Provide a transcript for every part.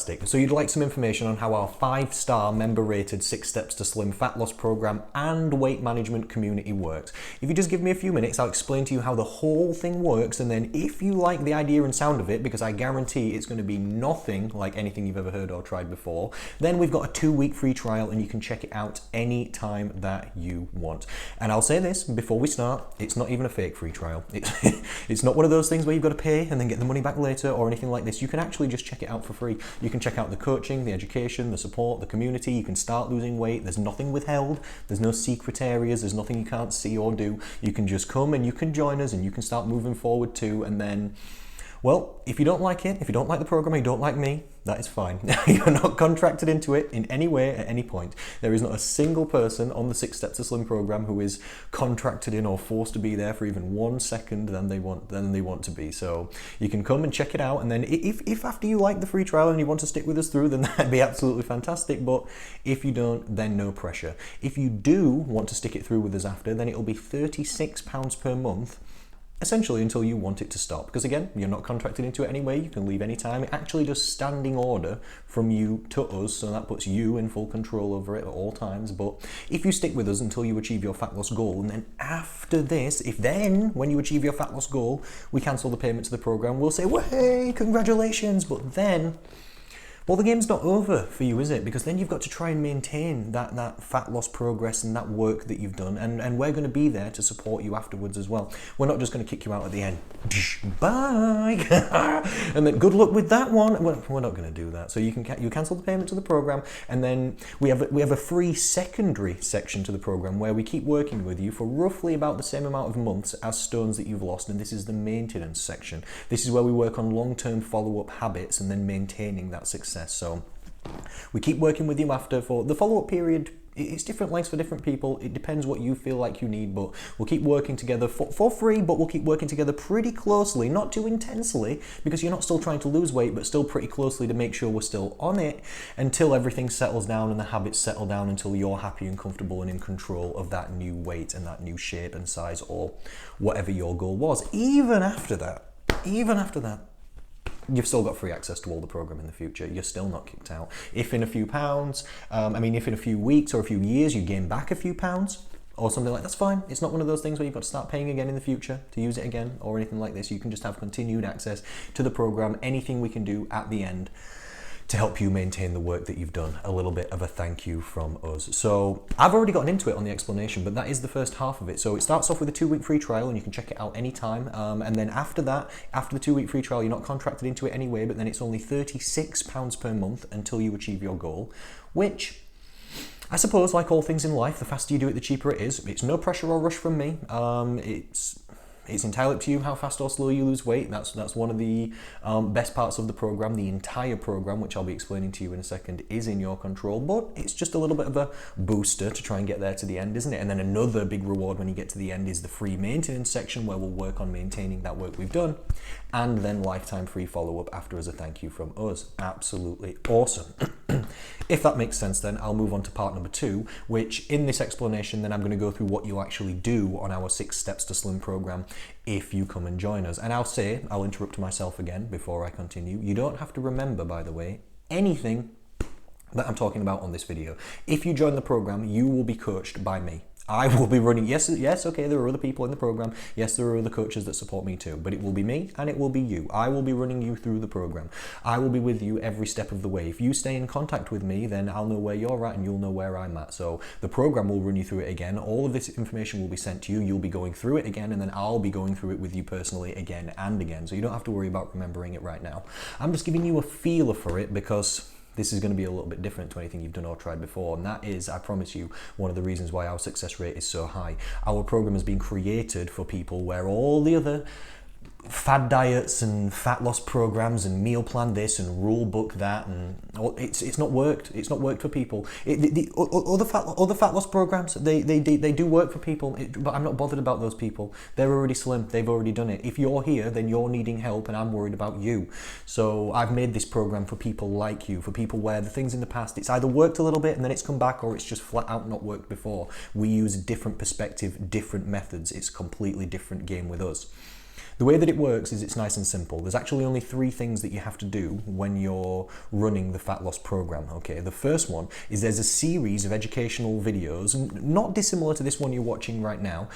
Fantastic. So you'd like some information on how our 5-star member-rated 6 Steps to Slim fat loss program and weight management community works. If you just give me a few minutes, I'll explain to you how the whole thing works, and then if you like the idea and sound of it, because I guarantee it's going to be nothing like anything you've ever heard or tried before, then we've got a 2-week free trial and you can check it out any time that you want. And I'll say this before we start, it's not even a fake free trial. It's not one of those things where you've got to pay and then get the money back later or anything like this. You can actually just check it out for free. You can check out the coaching, the education, the support, the community. You can start losing weight. There's nothing withheld. There's no secret areas. There's nothing you can't see or do. You can just come and you can join us and you can start moving forward too. And then, well, if you don't like it, if you don't like the program, or you don't like me, that is fine. You're not contracted into it in any way at any point. There is not a single person on the 6 Steps to Slim program who is contracted in or forced to be there for even 1 second than they want to be. So you can come and check it out, and then if after you like the free trial and you want to stick with us through, then that'd be absolutely fantastic. But if you don't, then no pressure. If you do want to stick it through with us after, then it'll be £36 per month, essentially until you want it to stop. Because again, you're not contracted into it anyway, you can leave any time. It actually does standing order from you to us, so that puts you in full control over it at all times. But if you stick with us until you achieve your fat loss goal, and then after this, if then, when you achieve your fat loss goal, we cancel the payment to the program, we'll say, "Way, congratulations," but then, well, the game's not over for you, is it? Because then you've got to try and maintain that fat loss progress and that work that you've done, and we're going to be there to support you afterwards as well. We're not just going to kick you out at the end. Bye! And then good luck with that one. We're not going to do that. So you cancel the payment to the program, and then we have a free secondary section to the program where we keep working with you for roughly about the same amount of months as stones that you've lost, and this is the maintenance section. This is where we work on long-term follow-up habits and then maintaining that success. So we keep working with you after for the follow-up period. It's different lengths for different people. It depends what you feel like you need, but we'll keep working together for free, but we'll keep working together pretty closely, not too intensely, because you're not still trying to lose weight, but still pretty closely to make sure we're still on it until everything settles down and the habits settle down, until you're happy and comfortable and in control of that new weight and that new shape and size or whatever your goal was. Even after that, you've still got free access to all the program in the future. You're still not kicked out. If in a few pounds, if in a few weeks or a few years you gain back a few pounds or something like that, that's fine. It's not one of those things where you've got to start paying again in the future to use it again or anything like this. You can just have continued access to the program. Anything we can do at the end to help you maintain the work that you've done. A little bit of a thank you from us. So I've already gotten into it on the explanation, but that is the first half of it. So it starts off with a 2-week free trial and you can check it out anytime. And then after that, after the 2-week free trial, you're not contracted into it anyway, but then it's only £36 per month until you achieve your goal, which I suppose, like all things in life, the faster you do it, the cheaper it is. It's no pressure or rush from me. It's entirely up to you how fast or slow you lose weight. That's one of the best parts of the program. The entire program, which I'll be explaining to you in a second, is in your control, but it's just a little bit of a booster to try and get there to the end, isn't it? And then another big reward when you get to the end is the free maintenance section, where we'll work on maintaining that work we've done, and then lifetime free follow-up after as a thank you from us. Absolutely awesome. If that makes sense, then I'll move on to part number 2, which in this explanation, then I'm going to go through what you actually do on our 6 Steps to Slim program if you come and join us. And I'll interrupt myself again before I continue. You don't have to remember, by the way, anything that I'm talking about on this video. If you join the program, you will be coached by me. I will be running, yes, okay, there are other people in the program. Yes, there are other coaches that support me too, but it will be me and it will be you. I will be running you through the program. I will be with you every step of the way. If you stay in contact with me, then I'll know where you're at and you'll know where I'm at. So the program will run you through it again. All of this information will be sent to you. You'll be going through it again, and then I'll be going through it with you personally again and again. So you don't have to worry about remembering it right now. I'm just giving you a feeler for it because this is going to be a little bit different to anything you've done or tried before, and that is, I promise you, one of the reasons why our success rate is so high. Our program has been created for people where all the other fad diets and fat loss programs and meal plan this and rule book that, and it's not worked. It's not worked for people. The other fat loss programs, they do work for people, but I'm not bothered about those people. They're already slim. They've already done it. If you're here, then you're needing help, and I'm worried about you. So I've made this program for people like you, for people where the things in the past, it's either worked a little bit and then it's come back, or it's just flat out not worked before. We use a different perspective, different methods. It's a completely different game with us. The way that it works is it's nice and simple. There's actually only 3 things that you have to do when you're running the fat loss program, okay? The first one is there's a series of educational videos, not dissimilar to this one you're watching right now,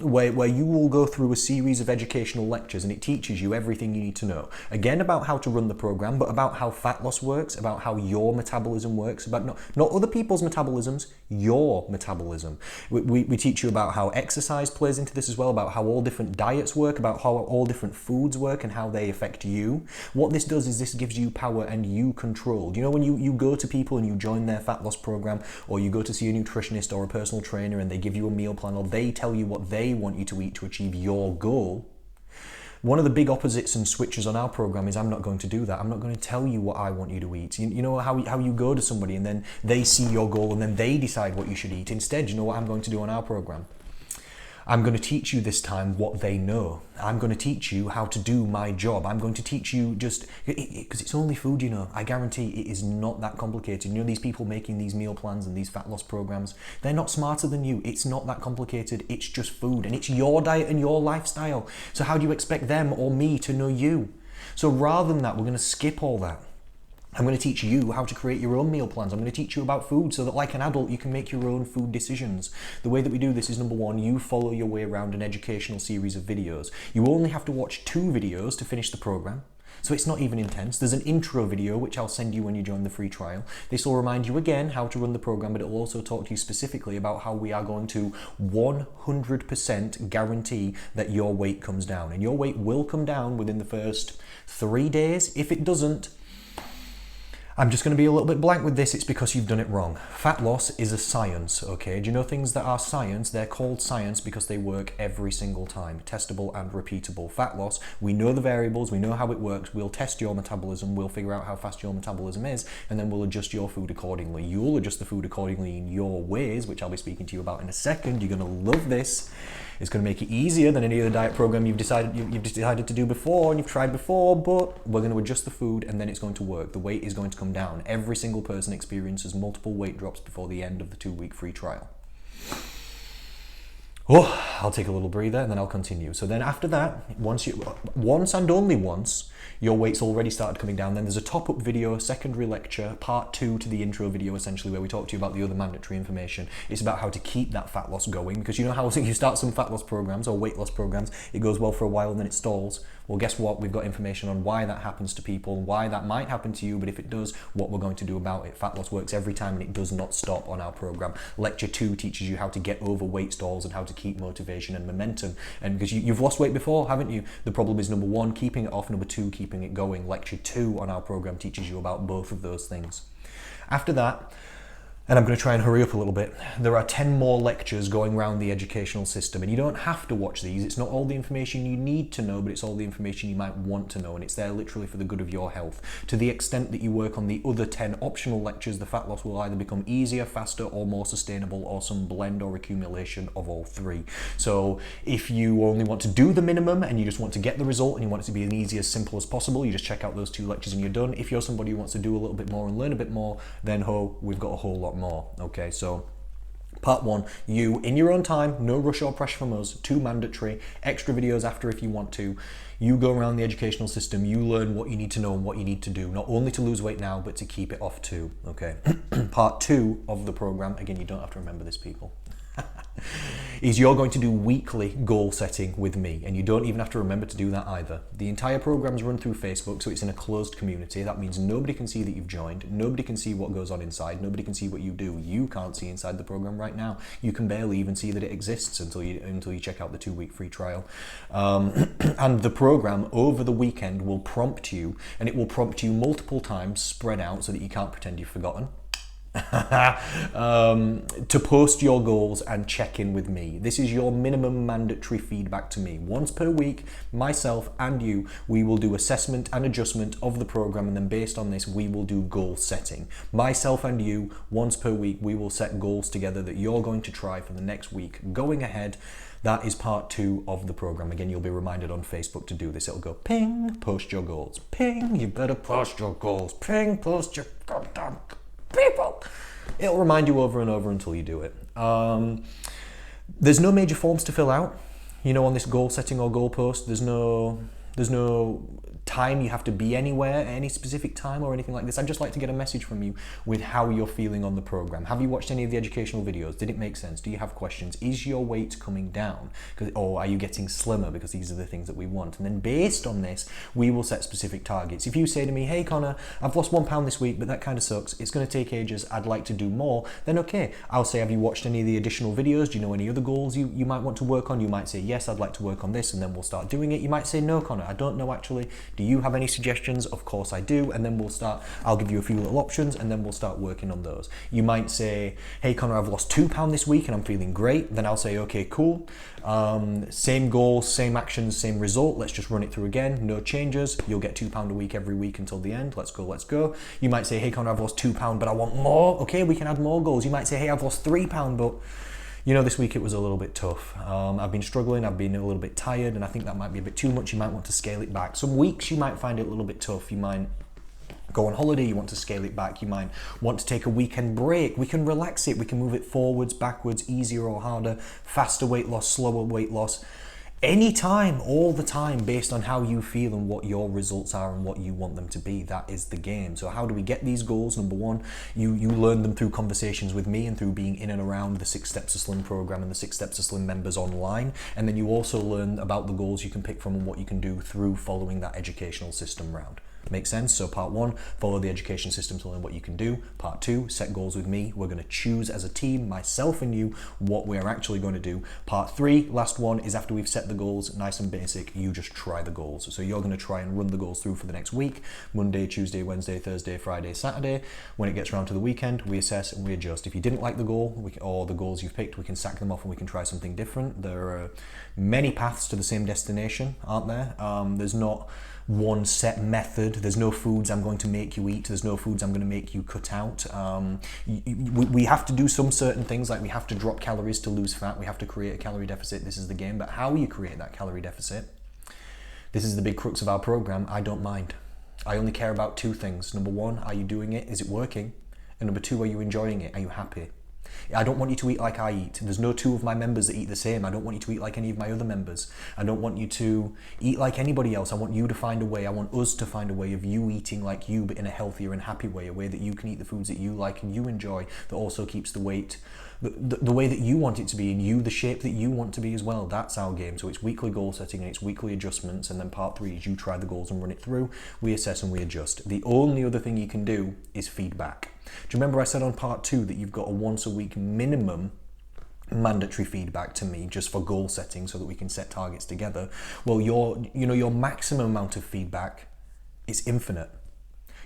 where you will go through a series of educational lectures, and it teaches you everything you need to know. Again, about how to run the program, but about how fat loss works, about how your metabolism works, about not other people's metabolisms, your metabolism. We teach you about how exercise plays into this as well, about how all different diets work, about how all different foods work and how they affect you. What this does is this gives you power and you control. You know, when you go to people and you join their fat loss program, or you go to see a nutritionist or a personal trainer and they give you a meal plan, or they tell you what they want you to eat to achieve your goal, one of the big opposites and switches on our program is I'm not going to do that. I'm not going to tell you what I want you to eat. You know how you go to somebody and then they see your goal and then they decide what you should eat. Instead, you know what I'm going to do on our program? I'm going to teach you this time what they know. I'm going to teach you how to do my job. I'm going to teach you because it's only food, you know. I guarantee it is not that complicated. You know, these people making these meal plans and these fat loss programs, they're not smarter than you. It's not that complicated. It's just food, and it's your diet and your lifestyle. So how do you expect them or me to know you? So rather than that, we're going to skip all that. I'm going to teach you how to create your own meal plans. I'm going to teach you about food so that, like an adult, you can make your own food decisions. The way that we do this is, number one, you follow your way around an educational series of videos. You only have to watch 2 videos to finish the program. So it's not even intense. There's an intro video, which I'll send you when you join the free trial. This will remind you again how to run the program, but it will also talk to you specifically about how we are going to 100% guarantee that your weight comes down. And your weight will come down within the first 3 days. If it doesn't, I'm just going to be a little bit blank with this. It's because you've done it wrong. Fat loss is a science, okay? Do you know things that are science? They're called science because they work every single time. Testable and repeatable. Fat loss, we know the variables, we know how it works. We'll test your metabolism, we'll figure out how fast your metabolism is, and then we'll adjust your food accordingly. You'll adjust the food accordingly in your ways, which I'll be speaking to you about in a second. You're going to love this. It's going to make it easier than any other diet program you've decided to do before and you've tried before, but we're going to adjust the food and then it's going to work. The weight is going to come down. Every single person experiences multiple weight drops before the end of the 2-week free trial. Oh, I'll take a little breather and then I'll continue. So then after that, once and only once, your weight's already started coming down, then there's a top-up video, a secondary lecture, part 2 to the intro video, essentially, where we talk to you about the other mandatory information. It's about how to keep that fat loss going, because you know how you start some fat loss programs or weight loss programs, it goes well for a while and then it stalls. Well, guess what? We've got information on why that happens to people, why that might happen to you, but if it does, what we're going to do about it. Fat loss works every time and it does not stop on our program. Lecture 2 teaches you how to get over weight stalls and how to keep motivation and momentum. And because you've lost weight before, haven't you? The problem is, number 1, keeping it off, number 2, keeping it going. Lecture 2 on our program teaches you about both of those things. After that, and I'm going to try and hurry up a little bit, there are 10 more lectures going around the educational system, and you don't have to watch these. It's not all the information you need to know, but it's all the information you might want to know, and it's there literally for the good of your health. To the extent that you work on the other 10 optional lectures, the fat loss will either become easier, faster, or more sustainable, or some blend or accumulation of all 3. So if you only want to do the minimum and you just want to get the result and you want it to be as easy as simple as possible, you just check out those 2 lectures and you're done. If you're somebody who wants to do a little bit more and learn a bit more, then we've got a whole lot more. Okay, so part 1, you in your own time, no rush or pressure from us, 2 mandatory, extra videos after if you want to. You go around the educational system, you learn what you need to know and what you need to do, not only to lose weight now, but to keep it off too. Okay, part 2 of the program, again, you don't have to remember this, people. Is you're going to do weekly goal setting with me, and you don't even have to remember to do that either. The entire program is run through Facebook, so it's in a closed community. That means nobody can see that you've joined, nobody can see what goes on inside, nobody can see what you do. You can't see inside the program right now. You can barely even see that it exists until you check out the 2-week free trial. And the program over the weekend will prompt you, and it will prompt you multiple times spread out so that you can't pretend you've forgotten. To post your goals and check in with me. This is your minimum mandatory feedback to me. Once per week, myself and you, we will do assessment and adjustment of the program, and then based on this, we will do goal setting. Myself and you, once per week, we will set goals together that you're going to try for the next week. Going ahead, that is part 2 of the program. Again, you'll be reminded on Facebook to do this. It'll go ping, post your goals. Ping, you better post your goals. Ping, post your goddamn people. It'll remind you over and over until you do it. There's no major forms to fill out. on this goal setting or goal post, there's no time you have to be anywhere at any specific time or anything like this. I'd just like to get a message from you with how you're feeling on the program. Have you watched any of the educational videos? Did it make sense? Do you have questions? Is your weight coming down? Or are you getting slimmer? Because these are the things that we want. And then based on this, we will set specific targets. If you say to me, hey Connor, I've lost 1 pound this week, but that kind of sucks. It's going to take ages. I'd like to do more. Then okay, I'll say, have you watched any of the additional videos? Do you know any other goals you might want to work on? You might say, yes, I'd like to work on this, and then we'll start doing it. You might say, no, Connor, I don't know actually. Do you have any suggestions? Of course I do. And then I'll give you a few little options, and then we'll start working on those. You might say, hey Connor, I've lost 2 pounds this week and I'm feeling great. Then I'll say, okay, cool. Same goal, same actions, same result. Let's just run it through again. No changes. You'll get £2 a week every week until the end. Let's go. You might say, hey Connor, I've lost £2, but I want more. Okay, we can add more goals. You might say, hey, I've lost £3, but this week it was a little bit tough. I've been struggling, I've been a little bit tired, and I think that might be a bit too much. You might want to scale it back. Some weeks you might find it a little bit tough. You might go on holiday, you want to scale it back. You might want to take a weekend break. We can relax it. We can move it forwards, backwards, easier or harder, faster weight loss, slower weight loss. Anytime, all the time, based on how you feel and what your results are and what you want them to be. That is the game. So how do we get these goals? Number one, you learn them through conversations with me and through being in and around the 6 Steps to Slim program and the 6 Steps to Slim members online. And then you also learn about the goals you can pick from and what you can do through following that educational system round. Make sense? So part 1, follow the education system to learn what you can do. Part 2, set goals with me. We're going to choose as a team, myself and you, what we're actually going to do. Part 3, last one, is after we've set the goals, nice and basic, you just try the goals. So you're going to try and run the goals through for the next week, Monday, Tuesday, Wednesday, Thursday, Friday, Saturday. When it gets around to the weekend, we assess and we adjust. If you didn't like the goal or the goals you've picked, we can sack them off and we can try something different. There are many paths to the same destination, aren't there? There's not one set method. There's no foods I'm going to make you eat. There's no foods I'm going to make you cut out. We have to do some certain things, like we have to drop calories to lose fat. We have to create a calorie deficit. This is the game. But how you create that calorie deficit, this is the big crux of our program. I don't mind. I only care about 2 things. Number 1, are you doing it? Is it working? And number 2, are you enjoying it? Are you happy? I don't want you to eat like I eat. There's no 2 of my members that eat the same. I don't want you to eat like any of my other members. I don't want you to eat like anybody else. I want you to find a way. I want us to find a way of you eating like you, but in a healthier and happy way, a way that you can eat the foods that you like and you enjoy, that also keeps the weight the way that you want it to be, and you the shape that you want to be as well. That's our game. So it's weekly goal setting and it's weekly adjustments, and then part 3 is you try the goals and run it through. We assess and we adjust. The only other thing you can do is feedback. Do you remember I said on part 2 that you've got a once a week minimum mandatory feedback to me just for goal setting so that we can set targets together? Well, your maximum amount of feedback is infinite.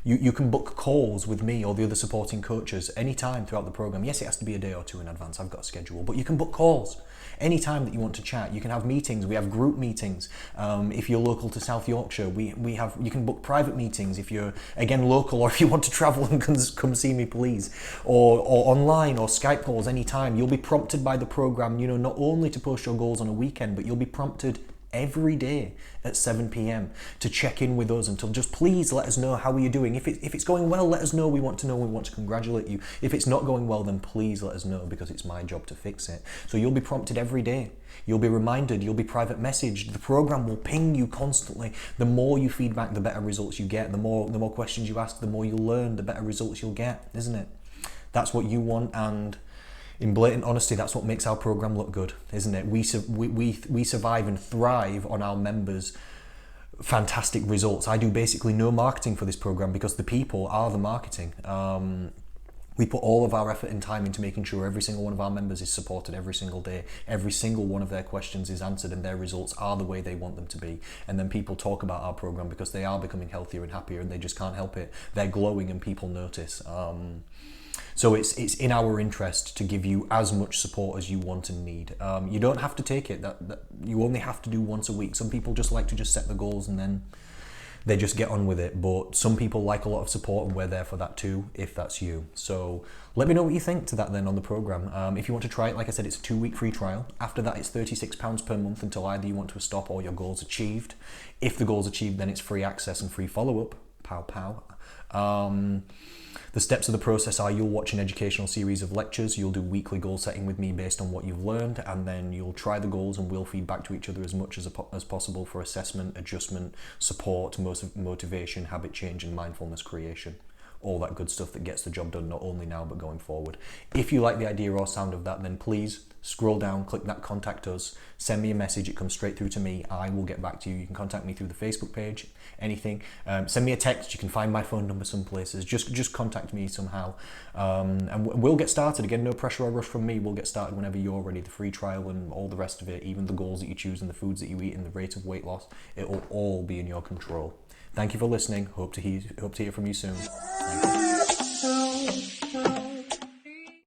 You can book calls with me or the other supporting coaches anytime throughout the program. Yes, it has to be a day or 2 in advance. I've got a schedule, but you can book calls anytime that you want to chat. You can have meetings. We have group meetings. If you're local to South Yorkshire, you can book private meetings. If you're again local, or if you want to travel and come see me, please, or online or Skype calls anytime. You'll be prompted by the program. Not only to post your goals on a weekend, but you'll be prompted every day at 7 p.m. to check in with us and to just please let us know how are you doing. If it's going well, let us know. We want to know. We want to congratulate you. If it's not going well, then please let us know, because it's my job to fix it. So you'll be prompted every day. You'll be reminded. You'll be private messaged. The program will ping you constantly. The more you feedback, the better results you get. The more questions you ask, the more you'll learn, the better results you'll get, isn't it? That's what you want, and in blatant honesty, that's what makes our program look good, isn't it? We survive and thrive on our members' fantastic results. I do basically no marketing for this program because the people are the marketing. We put all of our effort and time into making sure every single one of our members is supported every single day. Every single one of their questions is answered and their results are the way they want them to be. And then people talk about our program because they are becoming healthier and happier, and they just can't help it. They're glowing and people notice. So it's in our interest to give you as much support as you want and need. You don't have to take it. That you only have to do once a week. Some people just like to just set the goals and then they just get on with it. But some people like a lot of support, and we're there for that too, if that's you. So let me know what you think to that then on the program. If you want to try it, like I said, it's a 2-week free trial. After that, it's £36 per month until either you want to stop or your goal's achieved. If the goal's achieved, then it's free access and free follow-up. Pow, pow. The steps of the process are you'll watch an educational series of lectures, you'll do weekly goal setting with me based on what you've learned, and then you'll try the goals and we'll feed back to each other as much as possible for assessment, adjustment, support, motivation, habit change, and mindfulness creation. All that good stuff that gets the job done, not only now but going forward. If you like the idea or sound of that, then please scroll down, click that contact us, send me a message, it comes straight through to me, I will get back to you. You can contact me through the Facebook page, anything. Send me a text, you can find my phone number some places, just contact me somehow. And we'll get started. Again, no pressure or rush from me, we'll get started whenever you're ready. The free trial and all the rest of it, even the goals that you choose and the foods that you eat and the rate of weight loss, it will all be in your control. Thank you for listening. Hope to hear from you soon. Thank you.